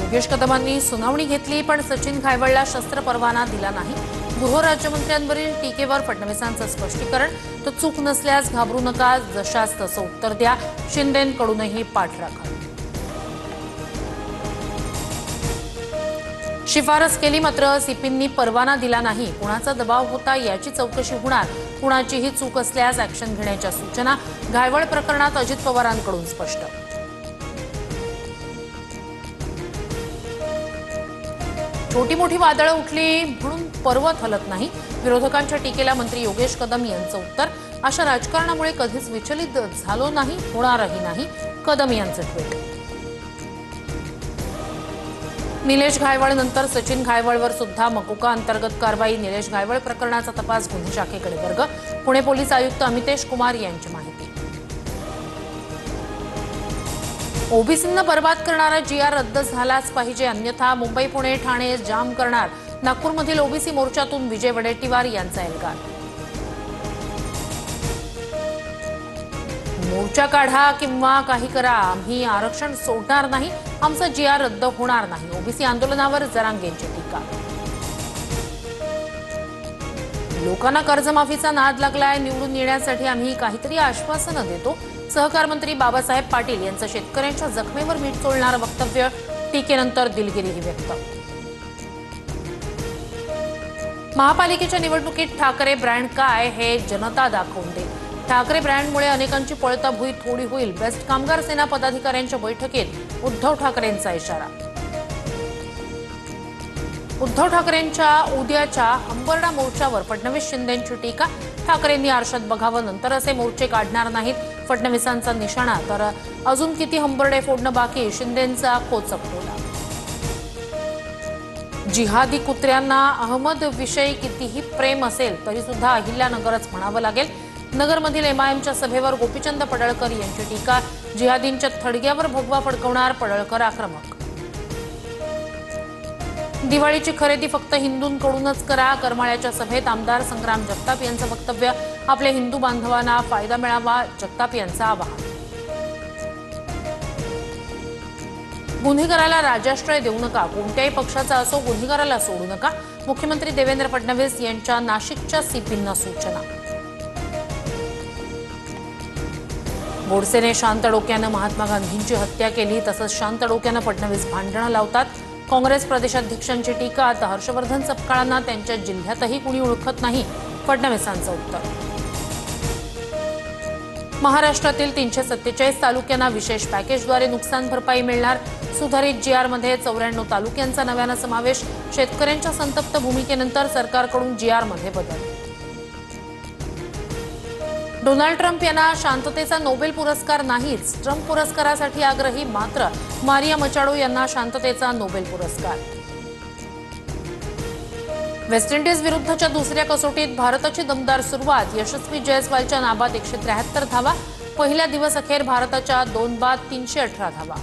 योगेश कदमांनी सुनावणी घेतली, पण सचिन घायवळला शस्त्र परवाना दिला नाही। गृहराज्यमंत्र्यांवरील टीकेवर फडणवीसांचं स्पष्टीकरण, तो चूक नसल्यास घाबरू नका, जशास तसं उत्तर द्या। शिंदेंकडूनही पाठराखण। शिफारस केली, मात्र सीपींनी परवाना दिला नाही। कुणाचा दबाव होता याची चौकशी होणार। कुणाचीही चूक असल्यास ऍक्शन घेण्याच्या सूचना। घायवळ प्रकरणात अजित पवारांकडून स्पष्ट। छोटी मोठी वादळं उठली म्हणून पर्वत हलत नाही। विरोधकांच्या टीकेला मंत्री योगेश कदम यांचं उत्तर, अशा राजकारणामुळे कधीच विचलित झालो नाही, होणारही नाही। कदम यांचं ट्विट। निलेश घायवळ नंतर सचिन घायवळवर सुद्धा मकोका अंतर्गत कारवाई। निलेश घायवळ प्रकरणाचा तपास गुन्हे शाखेकडे वर्ग। पुणे पोलीस आयुक्त अमितेश कुमार यांची माहिती। ओबीसींना बर्बाद करणारा जीआर रद्द झालाच पाहिजे, अन्यथा मुंबई पुणे ठाणे जाम करणार। नागपूरमधील ओबीसी मोर्चातून विजय वडेट्टीवार यांचा एल्गार। मोर्चा काढा किंवा काही करा, आम्ही आरक्षण सोडणार नाही, आमचा जीआर रद्द होणार नाही। ओबीसी आंदोलनावर जरांगेंची टीका। लोकांना कर्जमाफीचा नाद लागलाय, निवडून येण्यासाठी आम्ही काहीतरी आश्वासनं देतो। सहकार मंत्री बाबासाहेब पाटील यांचं शेतकऱ्यांच्या जखमेवर मीठ चोळणारं वक्तव्य। टीकेनंतर दिलगिरीही व्यक्त। महापालिकेच्या निवडणुकीत ठाकरे ब्रँड काय हे जनता दाखवून दे। ठाकरे ब्रँडमुळे अनेकांची पळताभुई थोडी होईल। बेस्ट कामगार सेना पदाधिकाऱ्यांच्या बैठकीत उद्धव ठाकरेंचा इशारा। उद्धव ठाकरेंच्या उद्याच्या हंबरडा मोर्चावर फडणवीस शिंदेंची टीका। ठाकरेंनी आरशात बघावं, नंतर असे मोर्चे काढणार नाहीत, फडणवीसांचा निशाणा। तर अजून किती हंबरडे फोडणं बाकी, शिंदेंचा खोचक टोला। जिहादी कुत्र्यांना अहमद विषयी कितीही प्रेम असेल तरी सुद्धा अहिल्यानगरच म्हणावं लागेल। नगरमधील एमआयएमच्या सभेवर गोपीचंद पडळकर यांची टीका। जिहादींच्या थडग्यावर भगवा फडकवणार पडळकर आक्रमक। दिवाळीची खरेदी फक्त हिंदूंकडूनच करा। करमाळ्याच्या सभेत आमदार संग्राम जगताप यांचं वक्तव्य। आपल्या हिंदू बांधवांना फायदा मिळावा, जगताप यांचं आवाहन। गुन्हेगाराला राजाश्रय देऊ नका, कोणत्याही पक्षाचा असो गुन्हेगाराला सोडू नका। मुख्यमंत्री देवेंद्र फडणवीस यांच्या नाशिकच्या सीपींना सूचना। गोडसेने शांत डोक्यानं महात्मा गांधींची हत्या केली, तसंच शांत डोक्यानं फडणवीस भांडणं लावतात। काँग्रेस प्रदेशाध्यक्षांची टीका। आता हर्षवर्धन सपकाळांना त्यांच्या जिल्ह्यातही कुणी ओळखत नाही, फडणवीसांचं उत्तर। महाराष्ट्रातील 347 तालुक्यांना विशेष पॅकेजद्वारे नुकसान भरपाई मिळणार। सुधारित जीआरमध्ये 94 तालुक्यांचा नव्यानं समावेश। शेतकऱ्यांच्या संतप्त भूमिकेनंतर सरकारकडून जीआरमध्ये बदल। डोनाल्ड ट्रम्प यांना शांततेचा नोबेल पुरस्कार नाहीच, ट्रम्प पुरस्कारासाठी आग्रही, मात्र मारिया मचाडो यांना शांततेचा नोबेल पुरस्कार। वेस्ट इंडिज विरुद्धच्या दुसऱ्या कसोटीत भारताची दमदार सुरुवात। यशस्वी जयस्वालच्या नाबाद 173 धावा। पहिल्या दिवस अखेर भारताच्या 2 बाद 318 धावा।